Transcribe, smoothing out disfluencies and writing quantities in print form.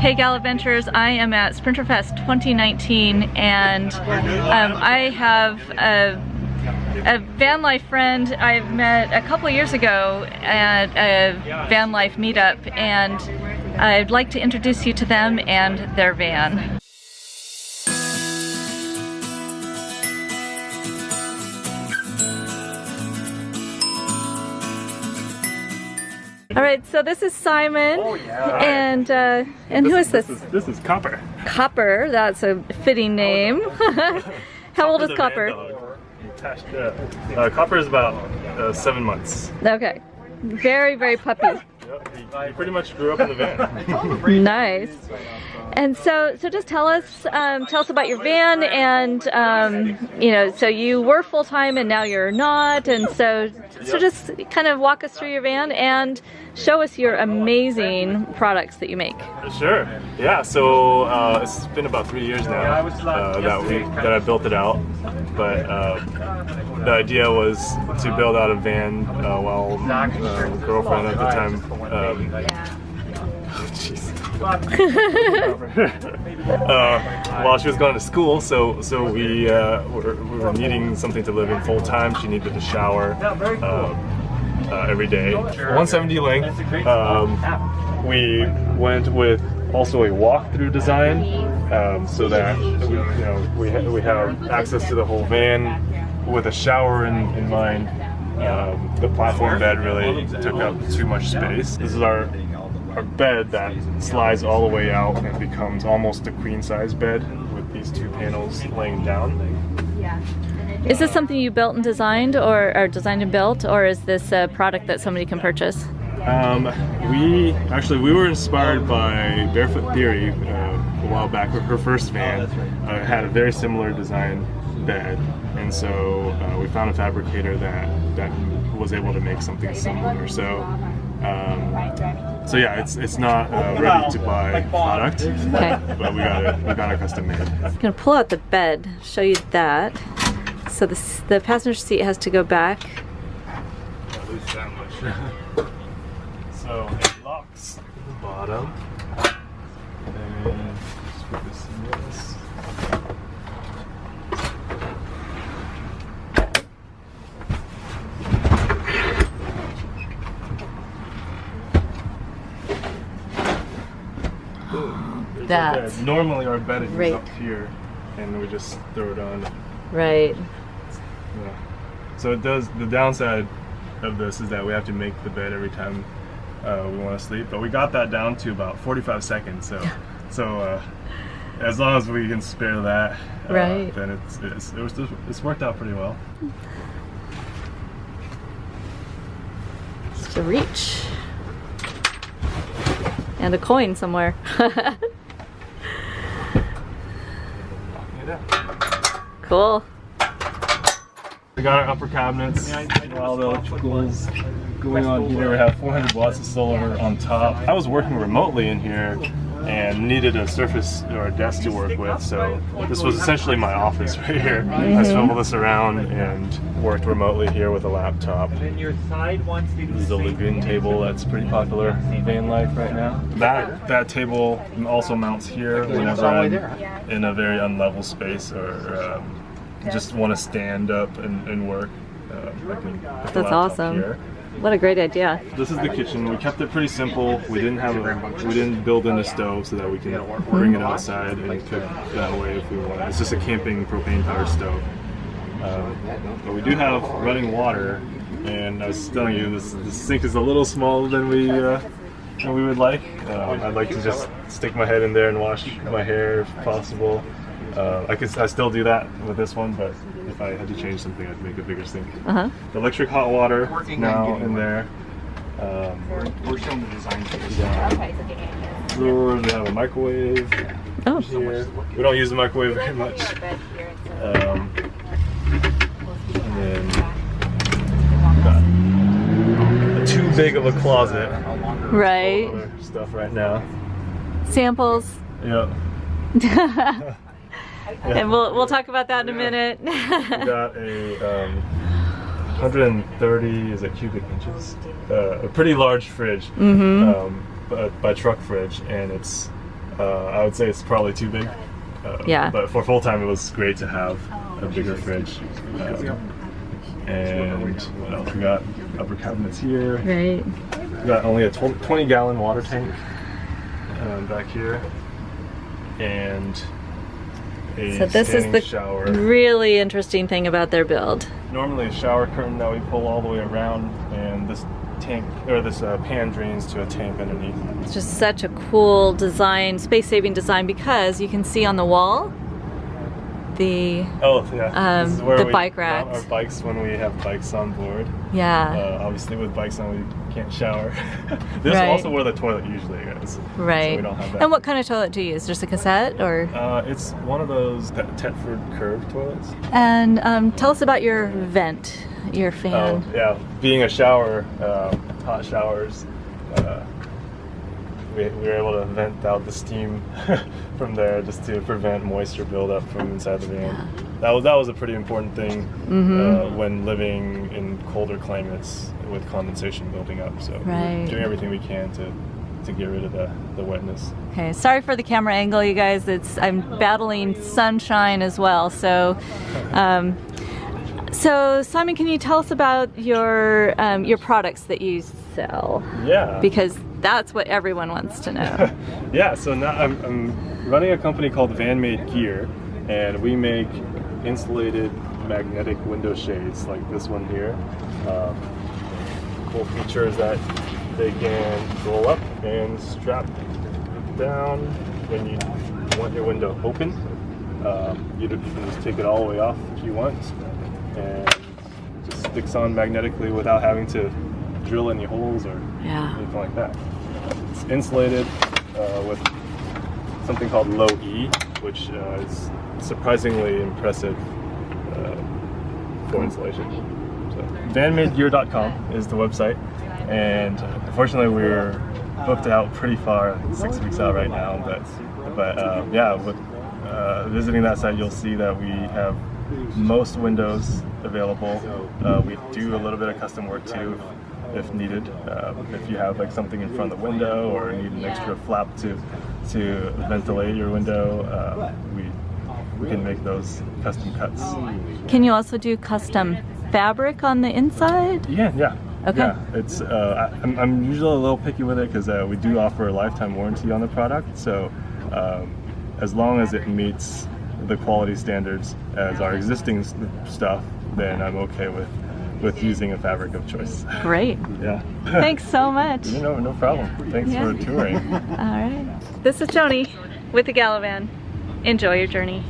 Hey Galaventures, I am at Sprinterfest 2019 and I have a van life friend I've met a couple years ago at a van life meetup, and I'd like to introduce you to them and their van. All right, so this is Simon, and who is this? This is Copper. Copper, that's a fitting name. How old is Copper? Copper is about 7 months. Okay, very, very puppy. Yep, he pretty much grew up in the van. Nice. And so just tell us about your van, and you know, so you were full time and now you're not, and so just kind of walk us through your van and show us your amazing products that you make. Sure. Yeah. So it's been about 3 years now that I built it out, but the idea was to build out a van while girlfriend at the time. While she was going to school, so we were needing something to live in full time. She needed a shower every day. 170 length. We went with also a walk-through design, so that we have access to the whole van with a shower in mind. The platform bed really took up too much space. This is our bed that slides all the way out and becomes almost a queen-size bed with these two panels laying down. Is this something you built and designed, or designed and built, or is this a product that somebody can purchase? We were inspired by Barefoot Theory a while back. Her first van had a very similar design bed, and so we found a fabricator that was able to make something similar. So yeah, it's not ready to buy product, okay, but we got it custom made. I'm gonna pull out the bed, show you that. So the passenger seat has to go back. At least that much. So it locks at the bottom, and just put this in this. That's normally our bed is great. up here, and we just throw it on. Right. Yeah. So it does. The downside of this is that we have to make the bed every time we want to sleep, but we got that down to about 45 seconds. So as long as we can spare that, right, then it's worked out pretty well. Just a reach. And a coin somewhere. Cool. We got our upper cabinets, all the electricals going on here. We have 400 watts of solar on top. I was working remotely in here and needed a surface or a desk to work with, so this was essentially my office right here. I swiveled this around and worked remotely here with a laptop. This is a lagoon table that's pretty popular in van life right now. That table also mounts here whenever I'm in a very unlevel space or just want to stand up and work. I can put the That's laptop awesome. here. What a great idea. This is the kitchen. We kept it pretty simple. We didn't build in a stove so that we can bring it outside and cook that way if we want. It's just a camping propane powered stove. But we do have running water, and I was telling you this sink is a little smaller than we would like. I'd like to just stick my head in there and wash my hair if possible. I still do that with this one, but if I had to change something, I'd make a bigger sink. The electric hot water now in there. We're showing the design phase. Floors, we have a microwave here. We don't use the microwave very much. And then got too big of a closet. Right. All other stuff right now. Samples. Yep. And we'll talk about that in a minute. We got a 130 cubic inches, a pretty large fridge, by truck fridge, and it's I would say it's probably too big. Yeah. But for full time, it was great to have a bigger fridge. And what else? We got upper cabinets here. Right. We got only a 20-gallon water tank back here, and So this is the shower. really interesting thing about their build. Normally a shower curtain that we pull all the way around, and this tank or this pan drains to a tank underneath. It's just such a cool design, space-saving design, because you can see on the wall the this is where the we bike racks. Mount our bikes when we have bikes on board. Yeah. Obviously, with bikes on, we can't shower. This is Right. also where the toilet usually is. Right. So we don't have that. And what kind of toilet do you use? Just a cassette, or? It's one of those Tetford curved toilets. And tell us about your vent, your fan. Yeah, being a shower, hot showers, we were able to vent out the steam from there just to prevent moisture buildup from inside the van. Yeah. That was a pretty important thing when living in colder climates with condensation building up. So Right. we're doing everything we can to get rid of the wetness. Okay, sorry for the camera angle, you guys. I'm battling sunshine as well. So, so Simon, can you tell us about your products that you sell? Yeah. Because that's what everyone wants to know. Yeah. So now I'm running a company called vanmadegear, and we make insulated magnetic window shades like this one here. Cool feature is that they can roll up and strap down when you want your window open. You can just take it all the way off if you want, and it just sticks on magnetically without having to drill any holes or anything like that. It's insulated with something called low E, which is surprisingly impressive for insulation. So, vanmadegear.com is the website, and unfortunately we're booked out pretty far, 6 weeks out right now. But yeah, with visiting that site, you'll see that we have most windows available. We do a little bit of custom work too, if needed. If you have like something in front of the window or need an extra flap to ventilate your window, we can make those custom cuts. Can you also do custom fabric on the inside? Yeah. Okay. Yeah, it's I'm usually a little picky with it because we do offer a lifetime warranty on the product. So as long as it meets the quality standards as our existing stuff, then I'm okay with using a fabric of choice. Great. Yeah. Thanks so much. No problem. Thanks for touring. All right. This is Joni with TheGalavan. Enjoy your journey.